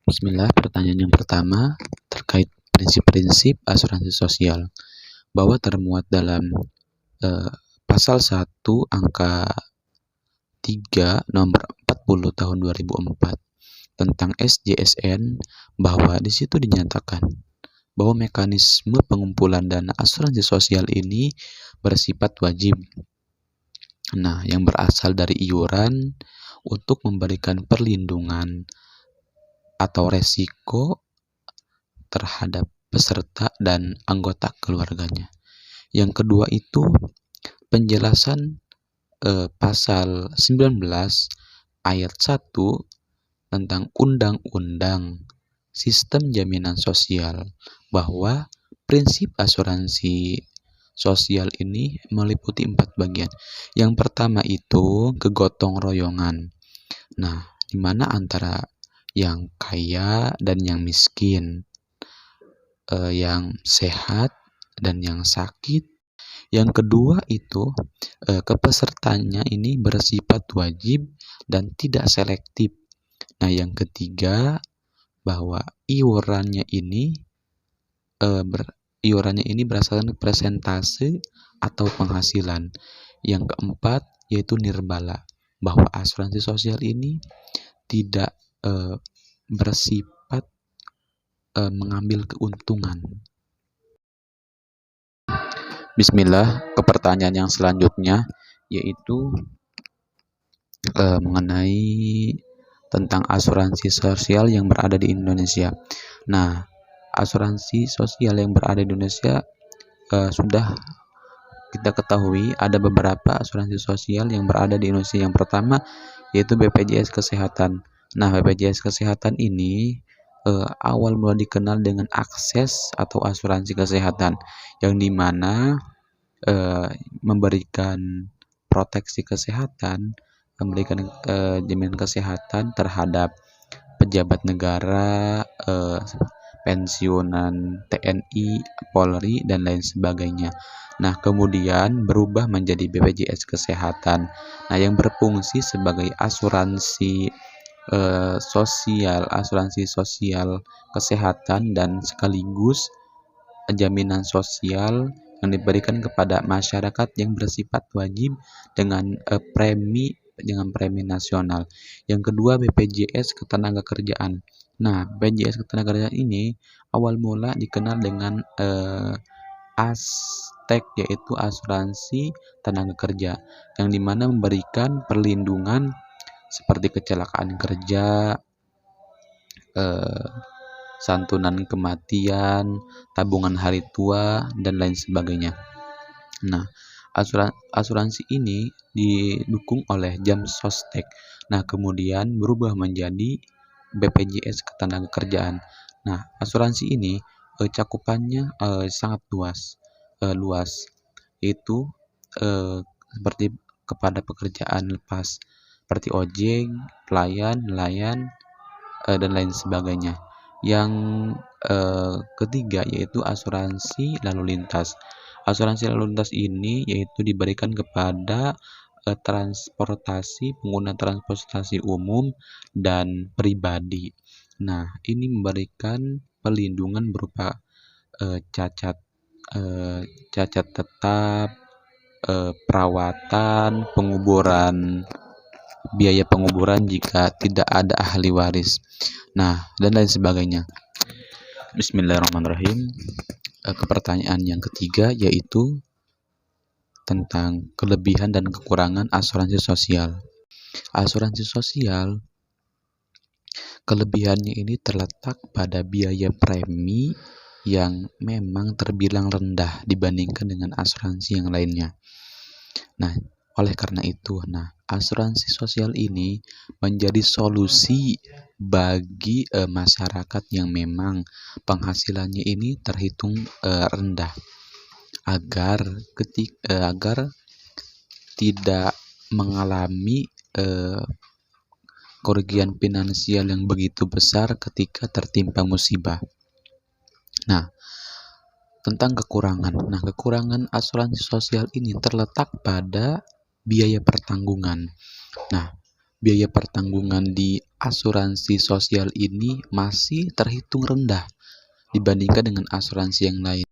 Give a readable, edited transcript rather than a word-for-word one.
Bismillah, pertanyaan yang pertama terkait prinsip-prinsip asuransi sosial bahwa termuat dalam eh, pasal 1 angka 3 nomor 40 tahun 2004 tentang SJSN, bahwa di situ dinyatakan bahwa mekanisme pengumpulan dana asuransi sosial ini bersifat wajib. Nah, yang berasal dari iuran untuk memberikan perlindungan atau resiko terhadap peserta dan anggota keluarganya. Yang kedua itu penjelasan pasal 19 ayat 1 tentang Undang-Undang Sistem Jaminan Sosial, bahwa prinsip asuransi sosial ini meliputi 4 bagian. Yang pertama itu kegotong royongan. Nah, di mana antara yang kaya dan yang miskin, yang sehat dan yang sakit. Yang kedua itu kepesertanya ini bersifat wajib dan tidak selektif. Nah, yang ketiga bahwa iurannya ini berdasarkan persentase atau penghasilan. Yang keempat yaitu nirbala, bahwa asuransi sosial ini tidak bersifat mengambil keuntungan. Bismillah, ke pertanyaan yang selanjutnya yaitu mengenai tentang asuransi sosial yang berada di Indonesia. Nah, asuransi sosial yang berada di Indonesia sudah kita ketahui ada beberapa asuransi sosial yang berada di Indonesia. Yang pertama yaitu BPJS Kesehatan. Nah, BPJS Kesehatan ini awal mula dikenal dengan akses atau asuransi kesehatan, yang dimana memberikan proteksi kesehatan, memberikan jaminan kesehatan terhadap pejabat negara, pensiunan TNI, Polri, dan lain sebagainya. Nah, kemudian berubah menjadi BPJS Kesehatan. Nah, yang berfungsi sebagai asuransi sosial kesehatan dan sekaligus jaminan sosial yang diberikan kepada masyarakat yang bersifat wajib dengan premi nasional. Yang kedua BPJS Ketenagakerjaan. Nah, BPJS Ketenagakerjaan ini awal mula dikenal dengan ASTEK, yaitu asuransi tenaga kerja, yang dimana memberikan perlindungan seperti kecelakaan kerja, santunan kematian, tabungan hari tua, dan lain sebagainya. Nah, asuransi ini didukung oleh Jamsostek. Nah, kemudian berubah menjadi BPJS Ketenagakerjaan. Nah, asuransi ini cakupannya sangat luas, yaitu seperti kepada pekerjaan lepas seperti ojek, nelayan, dan lain sebagainya. Yang ketiga yaitu asuransi lalu lintas. Asuransi lalu lintas ini yaitu diberikan kepada pengguna transportasi umum dan pribadi. Nah, ini memberikan perlindungan berupa cacat tetap, perawatan, biaya penguburan jika tidak ada ahli waris. Nah, dan lain sebagainya. Bismillahirrahmanirrahim. Ke pertanyaan yang ketiga yaitu tentang kelebihan dan kekurangan asuransi sosial. Asuransi sosial, kelebihannya ini terletak pada biaya premi yang memang terbilang rendah dibandingkan dengan asuransi yang lainnya. Nah, oleh karena itu, asuransi sosial ini menjadi solusi bagi masyarakat yang memang penghasilannya ini terhitung rendah, agar tidak mengalami kerugian finansial yang begitu besar ketika tertimpa musibah. Nah, tentang kekurangan. Nah, kekurangan asuransi sosial ini terletak pada biaya pertanggungan. Nah, biaya pertanggungan di asuransi sosial ini masih terhitung rendah dibandingkan dengan asuransi yang lain.